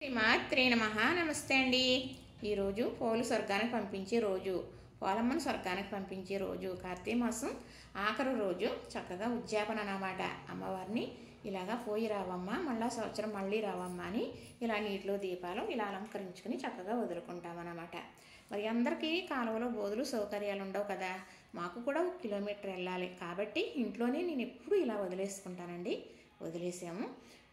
శ్రీమాత్రే నమః. నమస్తే అండి. ఈరోజు పోలు స్వర్గానికి పంపించే రోజు, పోలమ్మను స్వర్గానికి పంపించే రోజు, కార్తీక మాసం ఆఖరు రోజు. చక్కగా ఉద్యాపన అన్నమాట. అమ్మవారిని ఇలాగా పోయి రావమ్మా, మళ్ళా సంవత్సరం మళ్ళీ రావమ్మా అని ఇలా నీటిలో దీపాలు ఇలా అలంకరించుకుని చక్కగా వదులుకుంటామన్నమాట. మరి అందరికీ కాలువలో బోధులు సౌకర్యాలు ఉండవు కదా, మాకు కూడా 1 కిలోమీటర్ వెళ్ళాలి కాబట్టి ఇంట్లోనే నేను ఎప్పుడు ఇలా వదిలేసుకుంటానండి. వదిలేసాము.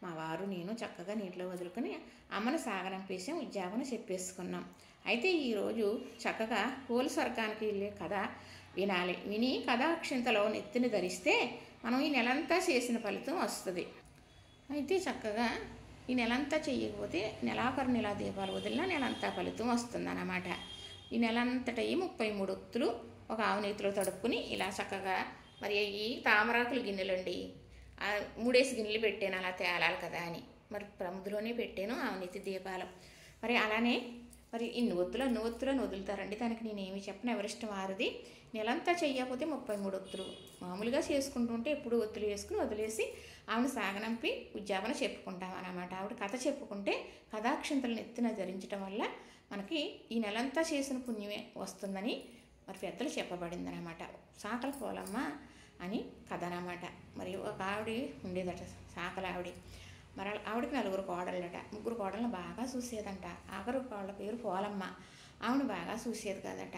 మా వారు నేను చక్కగా నీటిలో వదులుకొని అమ్మను సాగనంపేసాం, ఉద్యాపన చెప్పేసుకున్నాం. అయితే ఈరోజు చక్కగా పోలు స్వర్గానికి వెళ్ళే కథ వినాలి. విని కథ అక్షింతలో నెత్తిని ధరిస్తే మనం ఈ నెలంతా చేసిన ఫలితం వస్తుంది. అయితే చక్కగా ఈ నెలంతా చేయకపోతే నెలాఖరు నెల దీపాలు వదిలినా నెలంతా ఫలితం వస్తుందన్నమాట. ఈ నెలంతటా 33 ఒత్తులు ఒక ఆవునేతిలో తడుపుకుని ఇలా చక్కగా, మరి ఈ తామరాకులు గిన్నెలండి, 3 గిన్నెలు పెట్టాను అలా తేలాలి కదా అని, మరి ప్రముద్లోనే పెట్టాను ఆవునేతి దీపాలు. మరి అలానే మరి ఇన్ని ఒత్తులను వదులుతారండి. దానికి నేనేమి చెప్పను, ఎవరిష్టం వారిది. నెలంతా చెయ్యకపోతే 33 ఒత్తులు మామూలుగా చేసుకుంటుంటే ఎప్పుడు ఒత్తులు వేసుకుని వదిలేసి ఆవిడ సాగనంపి ఉద్యాపన చెప్పుకుంటాం అన్నమాట. ఆవిడ కథ చెప్పుకుంటే కథాక్షింతలను ఎత్తున ధరించడం వల్ల మనకి ఈ నెలంతా చేసిన పుణ్యమే వస్తుందని మరి పెద్దలు చెప్పబడింది అన్నమాట. సాకల పోలమ్మ అని కథ అన్నమాట. మరి ఒక ఆవిడ ఉండేదట, సాకల ఆవిడ. మరి ఆవిడకి 4 కోడళ్ళట. 3 కోడళ్ళని బాగా చూసేదంట. ఆఖరు కోడల పేరు పోలమ్మ. ఆవిడ బాగా చూసేది కదట.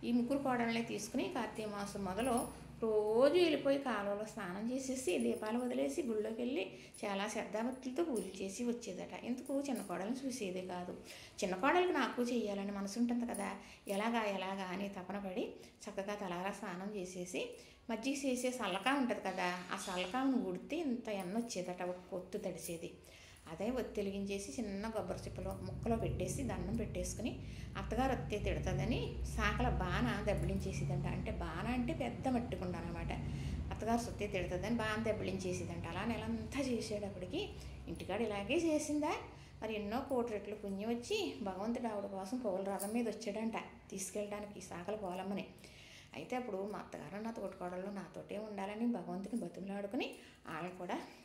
ఈ 3 కోడళ్ళని తీసుకుని కార్తీక మాసం మొదలు రోజు వెళ్ళిపోయి కాలువలో స్నానం చేసేసి దీపాలు వదిలేసి గుళ్ళోకి వెళ్ళి చాలా శ్రద్ధాభక్తులతో పూజలు చేసి వచ్చేదట. ఎందుకు, చిన్న కోడలను చూసేదే కాదు. చిన్న కోడలకు నాకు చేయాలని మనసు ఉంటుంది కదా, ఎలాగా అని తపన పడి చక్కగా తలారా స్నానం చేసేసి మజ్జిగ చేసే సల్లకా ఉంటుంది కదా, ఆ సల్లకాను ఉడితే ఇంత ఎన్న వచ్చేదట, ఒక కొత్తు తడిసేది. అదే ఒత్తి వెలిగించేసి చిన్న కొబ్బరి చిప్పలో ముక్కలో పెట్టేసి దండం పెట్టేసుకుని అత్తగారు అత్తే తిడుతుందని సాకల బాణ దెబ్బలించేసేదంట. అంటే బాణ అంటే పెద్ద మట్టికుండ అనమాట. అత్తగారు సొత్తే తిడుతుందని బాణ దెబ్బలించేసేదంట. అలా నెలంతా చేసేటప్పటికి ఇంటికాడ ఇలాగే చేసిందా. మరి ఎన్నో కోటి రెట్లు పుణ్యం వచ్చి భగవంతుడు ఆవిడ కోసం పూల రథం మీద వచ్చాడంట తీసుకెళ్ళడానికి సాకల పోలమ్మని. అయితే అప్పుడు మా అత్తగారు నా తోటికోడళ్ళు నాతోటే ఉండాలని భగవంతుని బతుకులాడుకుని వాళ్ళని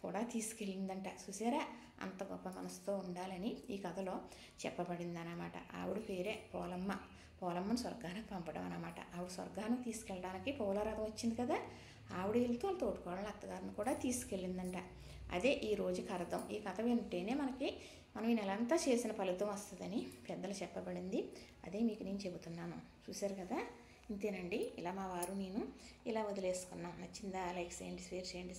కూడా తీసుకెళ్ళిందంట. చూసారా, అంత గొప్ప మనసుతో ఉండాలని ఈ కథలో చెప్పబడింది అన్నమాట. ఆవిడ పేరే పోలమ్మ. పోలమ్మను స్వర్గానికి పంపడం అన్నమాట. ఆవిడ స్వర్గానికి తీసుకెళ్ళడానికి పూల రథం వచ్చింది కదా, ఆవిడ వెళ్తూ వాళ్ళ తోటికోడళ్ళ అత్తగారిని కూడా తీసుకెళ్ళిందంట. అదే ఈ రోజుకి అర్థం. ఈ కథ వింటేనే మనం ఈ నెలంతా చేసిన ఫలితం వస్తుందని పెద్దలు చెప్పబడింది. అదే మీకు నేను చెబుతున్నాను. చూశారు కదా, ఇంతేనండి. ఇలా మా వారు నేను ఇలా వదిలేసుకున్నాం. నచ్చిందా? లైక్ చేయండి, షేర్ చేయండి.